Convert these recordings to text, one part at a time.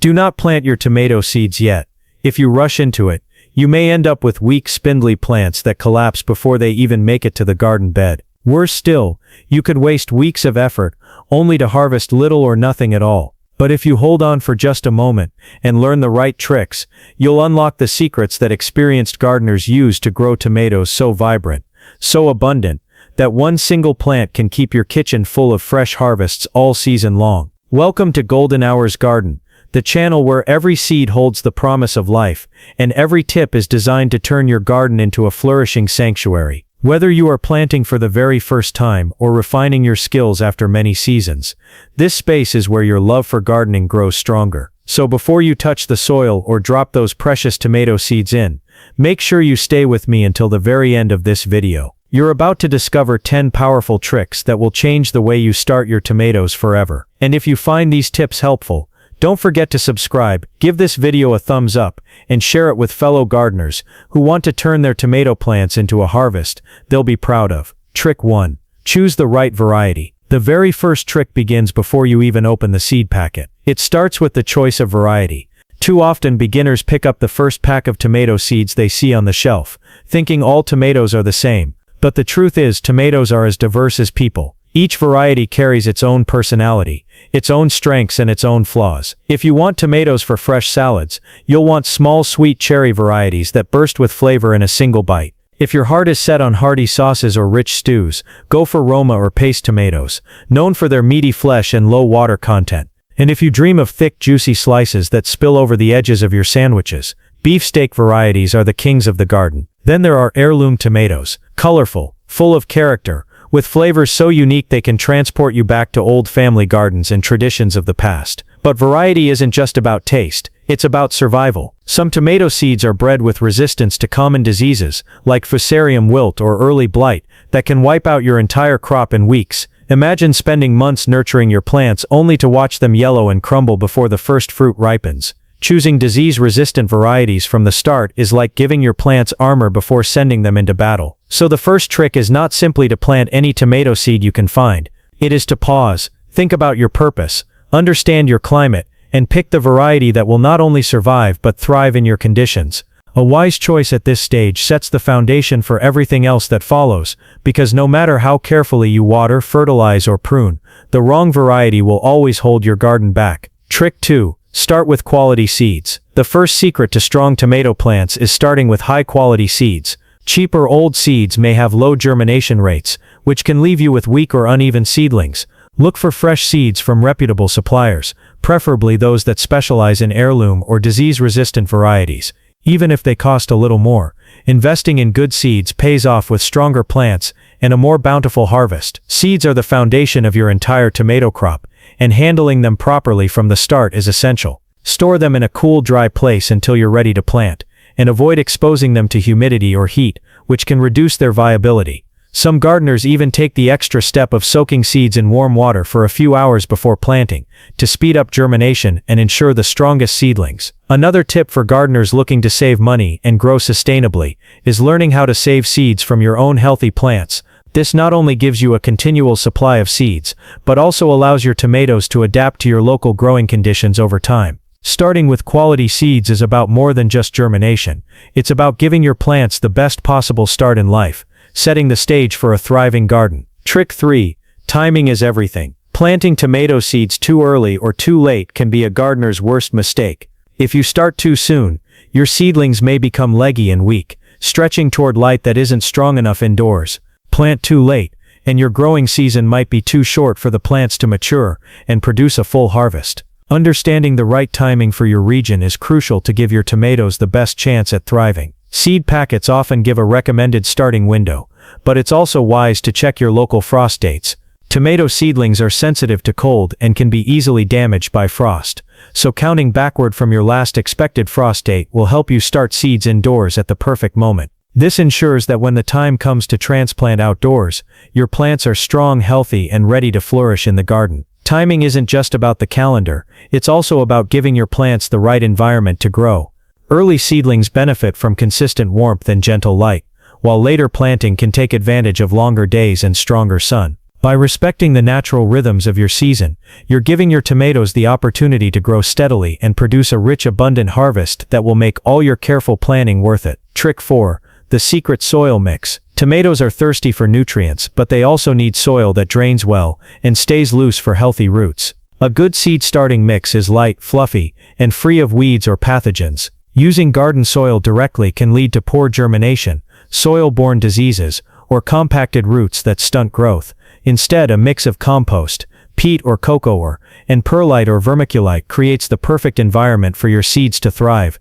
Do not plant your tomato seeds yet. If you rush into it, you may end up with weak, spindly plants that collapse before they even make it to the garden bed. Worse still, you could waste weeks of effort, only to harvest little or nothing at all. But if you hold on for just a moment and learn the right tricks, you'll unlock the secrets that experienced gardeners use to grow tomatoes so vibrant, so abundant, that one single plant can keep your kitchen full of fresh harvests all season long. Welcome to Golden Hours Garden, the channel where every seed holds the promise of life, and every tip is designed to turn your garden into a flourishing sanctuary. Whether you are planting for the very first time or refining your skills after many seasons, this space is where your love for gardening grows stronger. So before you touch the soil or drop those precious tomato seeds in, make sure you stay with me until the very end of this video. You're about to discover 10 powerful tricks that will change the way you start your tomatoes forever. And if you find these tips helpful, don't forget to subscribe, give this video a thumbs up, and share it with fellow gardeners who want to turn their tomato plants into a harvest they'll be proud of. Trick 1. Choose the right variety. The very first trick begins before you even open the seed packet. It starts with the choice of variety. Too often beginners pick up the first pack of tomato seeds they see on the shelf, thinking all tomatoes are the same. But the truth is, tomatoes are as diverse as people. Each variety carries its own personality, its own strengths and its own flaws. If you want tomatoes for fresh salads, you'll want small sweet cherry varieties that burst with flavor in a single bite. If your heart is set on hearty sauces or rich stews, go for Roma or paste tomatoes, known for their meaty flesh and low water content. And if you dream of thick, juicy slices that spill over the edges of your sandwiches, beefsteak varieties are the kings of the garden. Then there are heirloom tomatoes, colorful, full of character, with flavors so unique they can transport you back to old family gardens and traditions of the past. But variety isn't just about taste, it's about survival. Some tomato seeds are bred with resistance to common diseases, like fusarium wilt or early blight, that can wipe out your entire crop in weeks. Imagine spending months nurturing your plants only to watch them yellow and crumble before the first fruit ripens. Choosing disease-resistant varieties from the start is like giving your plants armor before sending them into battle. So the first trick is not simply to plant any tomato seed you can find. It is to pause, think about your purpose, understand your climate, and pick the variety that will not only survive but thrive in your conditions. A wise choice at this stage sets the foundation for everything else that follows, because no matter how carefully you water, fertilize, or prune, the wrong variety will always hold your garden back. Trick 2. Start with quality seeds. The first secret to strong tomato plants is starting with high-quality seeds. Cheap or old seeds may have low germination rates, which can leave you with weak or uneven seedlings. Look for fresh seeds from reputable suppliers, preferably those that specialize in heirloom or disease-resistant varieties. Even if they cost a little more, investing in good seeds pays off with stronger plants and a more bountiful harvest. Seeds are the foundation of your entire tomato crop, and handling them properly from the start is essential. Store them in a cool, dry place until you're ready to plant, and avoid exposing them to humidity or heat, which can reduce their viability. Some gardeners even take the extra step of soaking seeds in warm water for a few hours before planting, to speed up germination and ensure the strongest seedlings. Another tip for gardeners looking to save money and grow sustainably is learning how to save seeds from your own healthy plants. This not only gives you a continual supply of seeds, but also allows your tomatoes to adapt to your local growing conditions over time. Starting with quality seeds is about more than just germination. It's about giving your plants the best possible start in life, setting the stage for a thriving garden. Trick 3. Timing is everything. Planting tomato seeds too early or too late can be a gardener's worst mistake. If you start too soon, your seedlings may become leggy and weak, stretching toward light that isn't strong enough indoors. Plant too late, and your growing season might be too short for the plants to mature and produce a full harvest. Understanding the right timing for your region is crucial to give your tomatoes the best chance at thriving. Seed packets often give a recommended starting window, but it's also wise to check your local frost dates. Tomato seedlings are sensitive to cold and can be easily damaged by frost, so counting backward from your last expected frost date will help you start seeds indoors at the perfect moment. This ensures that when the time comes to transplant outdoors, your plants are strong, healthy, and ready to flourish in the garden. Timing isn't just about the calendar, it's also about giving your plants the right environment to grow. Early seedlings benefit from consistent warmth and gentle light, while later planting can take advantage of longer days and stronger sun. By respecting the natural rhythms of your season, you're giving your tomatoes the opportunity to grow steadily and produce a rich, abundant harvest that will make all your careful planning worth it. Trick 4. The secret soil mix. Tomatoes are thirsty for nutrients, but they also need soil that drains well and stays loose for healthy roots. A good seed starting mix is light, fluffy, and free of weeds or pathogens. Using garden soil directly can lead to poor germination, soil-borne diseases, or compacted roots that stunt growth. Instead, a mix of compost, peat or cocoa ore, and perlite or vermiculite creates the perfect environment for your seeds to thrive.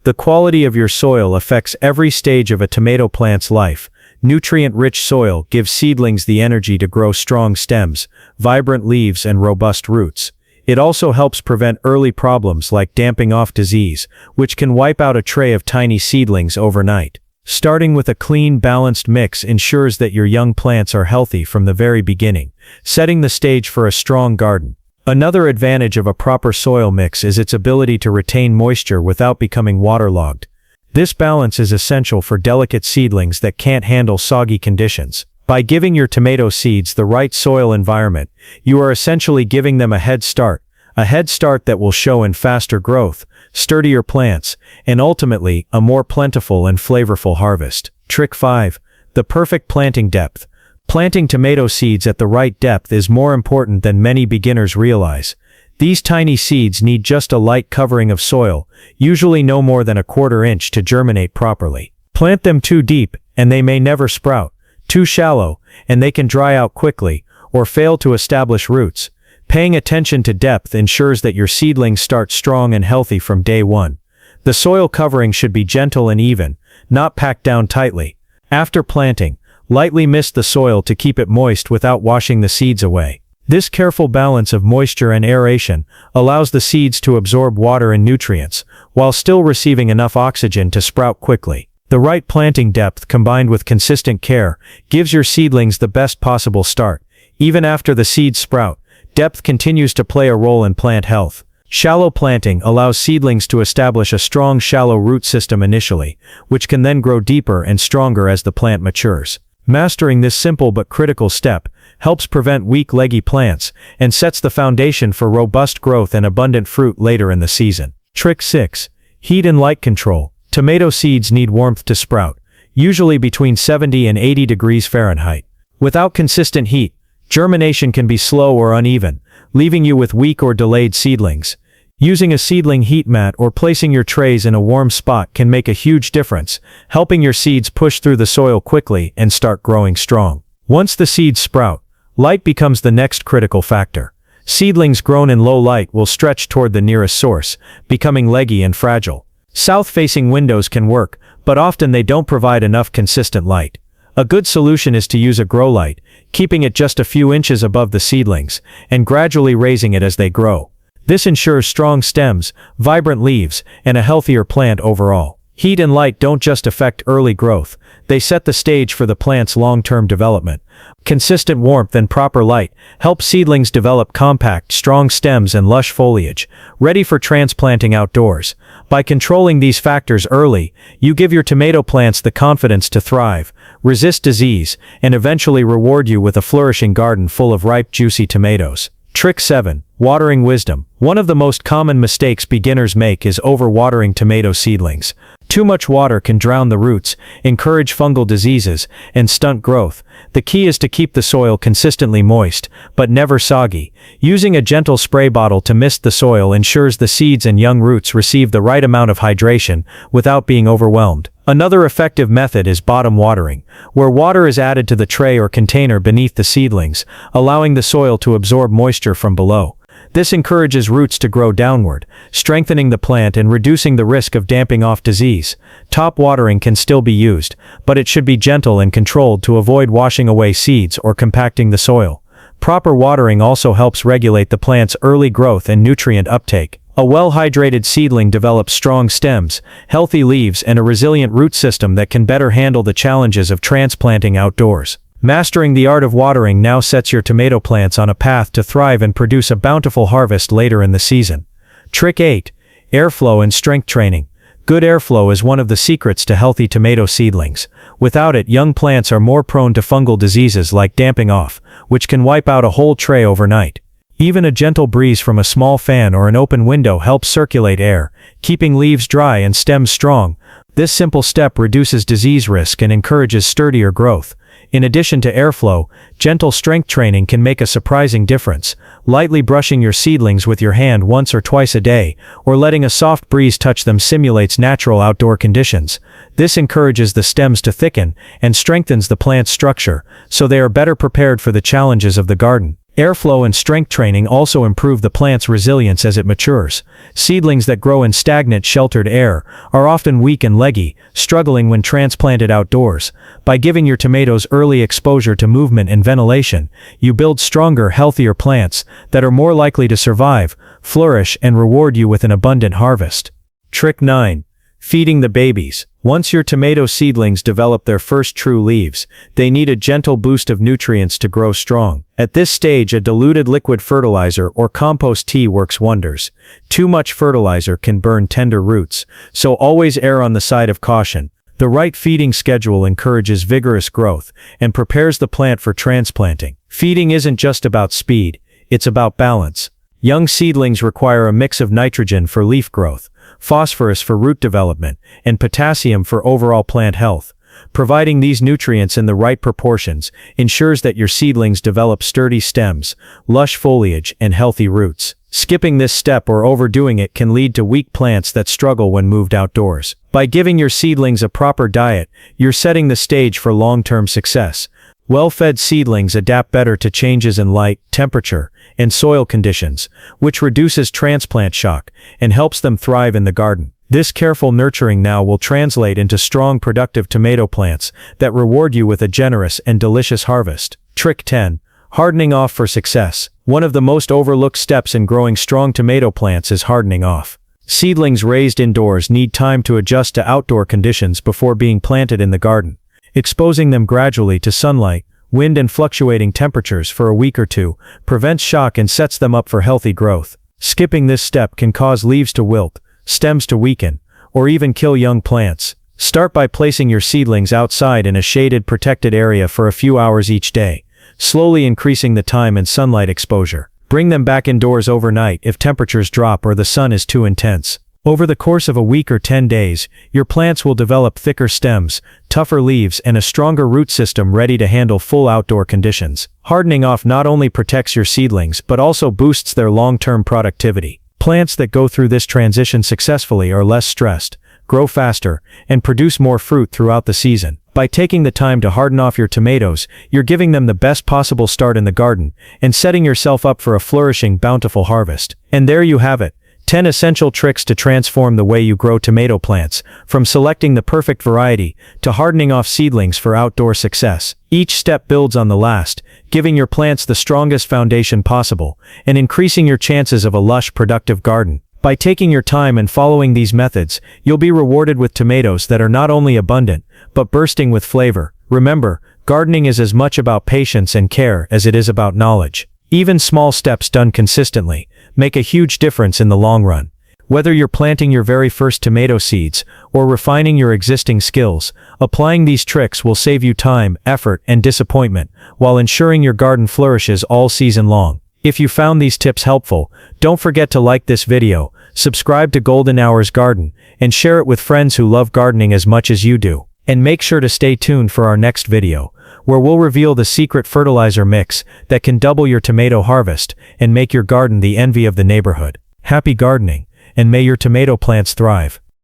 The quality of your soil affects every stage of a tomato plant's life. Nutrient-rich soil gives seedlings the energy to grow strong stems, vibrant leaves, and robust roots. It also helps prevent early problems like damping off disease, which can wipe out a tray of tiny seedlings overnight. Starting with a clean, balanced mix ensures that your young plants are healthy from the very beginning, setting the stage for a strong garden. Another advantage of a proper soil mix is its ability to retain moisture without becoming waterlogged. This balance is essential for delicate seedlings that can't handle soggy conditions. By giving your tomato seeds the right soil environment, you are essentially giving them a head start that will show in faster growth, sturdier plants, and ultimately, a more plentiful and flavorful harvest. Trick 5. The perfect planting depth. Planting tomato seeds at the right depth is more important than many beginners realize. These tiny seeds need just a light covering of soil, usually no more than a 1/4 inch to germinate properly. Plant them too deep, and they may never sprout. Too shallow, and they can dry out quickly, or fail to establish roots. Paying attention to depth ensures that your seedlings start strong and healthy from day one. The soil covering should be gentle and even, not packed down tightly. After planting, lightly mist the soil to keep it moist without washing the seeds away. This careful balance of moisture and aeration allows the seeds to absorb water and nutrients, while still receiving enough oxygen to sprout quickly. The right planting depth combined with consistent care gives your seedlings the best possible start. Even after the seeds sprout, depth continues to play a role in plant health. Shallow planting allows seedlings to establish a strong shallow root system initially, which can then grow deeper and stronger as the plant matures. Mastering this simple but critical step helps prevent weak, leggy plants and sets the foundation for robust growth and abundant fruit later in the season. Trick 6. Heat and light control. Tomato seeds need warmth to sprout, usually between 70 and 80 degrees Fahrenheit. Without consistent heat, germination can be slow or uneven, leaving you with weak or delayed seedlings. Using a seedling heat mat or placing your trays in a warm spot can make a huge difference, helping your seeds push through the soil quickly and start growing strong. Once the seeds sprout, light becomes the next critical factor. Seedlings grown in low light will stretch toward the nearest source, becoming leggy and fragile. South-facing windows can work, but often they don't provide enough consistent light. A good solution is to use a grow light, keeping it just a few inches above the seedlings, and gradually raising it as they grow. This ensures strong stems, vibrant leaves, and a healthier plant overall. Heat and light don't just affect early growth, they set the stage for the plant's long-term development. Consistent warmth and proper light help seedlings develop compact, strong stems and lush foliage, ready for transplanting outdoors. By controlling these factors early, you give your tomato plants the confidence to thrive, resist disease, and eventually reward you with a flourishing garden full of ripe, juicy tomatoes. Trick 7. Watering wisdom. One of the most common mistakes beginners make is overwatering tomato seedlings. Too much water can drown the roots, encourage fungal diseases, and stunt growth. The key is to keep the soil consistently moist, but never soggy. Using a gentle spray bottle to mist the soil ensures the seeds and young roots receive the right amount of hydration without being overwhelmed. Another effective method is bottom watering, where water is added to the tray or container beneath the seedlings, allowing the soil to absorb moisture from below. This encourages roots to grow downward, strengthening the plant and reducing the risk of damping off disease. Top watering can still be used, but it should be gentle and controlled to avoid washing away seeds or compacting the soil. Proper watering also helps regulate the plant's early growth and nutrient uptake. A well-hydrated seedling develops strong stems, healthy leaves, and a resilient root system that can better handle the challenges of transplanting outdoors. Mastering the art of watering now sets your tomato plants on a path to thrive and produce a bountiful harvest later in the season. Trick 8. Airflow and strength training. Good airflow is one of the secrets to healthy tomato seedlings. Without it, young plants are more prone to fungal diseases like damping off, which can wipe out a whole tray overnight. Even a gentle breeze from a small fan or an open window helps circulate air, keeping leaves dry and stems strong. This simple step reduces disease risk and encourages sturdier growth. In addition to airflow, gentle strength training can make a surprising difference. Lightly brushing your seedlings with your hand once or twice a day, or letting a soft breeze touch them simulates natural outdoor conditions. This encourages the stems to thicken and strengthens the plant's structure, so they are better prepared for the challenges of the garden. Airflow and strength training also improve the plant's resilience as it matures. Seedlings that grow in stagnant, sheltered air are often weak and leggy, struggling when transplanted outdoors. By giving your tomatoes early exposure to movement and ventilation, you build stronger, healthier plants that are more likely to survive, flourish, and reward you with an abundant harvest. Trick 9. Feeding the babies. Once your tomato seedlings develop their first true leaves, they need a gentle boost of nutrients to grow strong. At this stage, a diluted liquid fertilizer or compost tea works wonders. Too much fertilizer can burn tender roots, so always err on the side of caution. The right feeding schedule encourages vigorous growth and prepares the plant for transplanting. Feeding isn't just about speed, it's about balance. Young seedlings require a mix of nitrogen for leaf growth, phosphorus for root development, and potassium for overall plant health. Providing these nutrients in the right proportions ensures that your seedlings develop sturdy stems, lush foliage, and healthy roots. Skipping this step or overdoing it can lead to weak plants that struggle when moved outdoors. By giving your seedlings a proper diet, you're setting the stage for long-term success. Well-fed seedlings adapt better to changes in light, temperature, and soil conditions, which reduces transplant shock and helps them thrive in the garden. This careful nurturing now will translate into strong, productive tomato plants that reward you with a generous and delicious harvest. Trick 10. Hardening off for success. One of the most overlooked steps in growing strong tomato plants is hardening off. Seedlings raised indoors need time to adjust to outdoor conditions before being planted in the garden. Exposing them gradually to sunlight, wind, and fluctuating temperatures for a week or two prevents shock and sets them up for healthy growth. Skipping this step can cause leaves to wilt, stems to weaken, or even kill young plants. Start by placing your seedlings outside in a shaded, protected area for a few hours each day, slowly increasing the time and sunlight exposure. Bring them back indoors overnight if temperatures drop or the sun is too intense. Over the course of a week or 10 days, your plants will develop thicker stems, tougher leaves, and a stronger root system ready to handle full outdoor conditions. Hardening off not only protects your seedlings but also boosts their long-term productivity. Plants that go through this transition successfully are less stressed, grow faster, and produce more fruit throughout the season. By taking the time to harden off your tomatoes, you're giving them the best possible start in the garden and setting yourself up for a flourishing, bountiful harvest. And there you have it. 10 essential tricks to transform the way you grow tomato plants, from selecting the perfect variety to hardening off seedlings for outdoor success. Each step builds on the last, giving your plants the strongest foundation possible and increasing your chances of a lush, productive garden. By taking your time and following these methods, you'll be rewarded with tomatoes that are not only abundant, but bursting with flavor. Remember, gardening is as much about patience and care as it is about knowledge. Even small steps done consistently make a huge difference in the long run. Whether you're planting your very first tomato seeds or refining your existing skills, applying these tricks will save you time, effort, and disappointment while ensuring your garden flourishes all season long. If you found these tips helpful, don't forget to like this video, subscribe to Golden Hours Garden, and share it with friends who love gardening as much as you do. And make sure to stay tuned for our next video, where we'll reveal the secret fertilizer mix that can double your tomato harvest and make your garden the envy of the neighborhood. Happy gardening, and may your tomato plants thrive.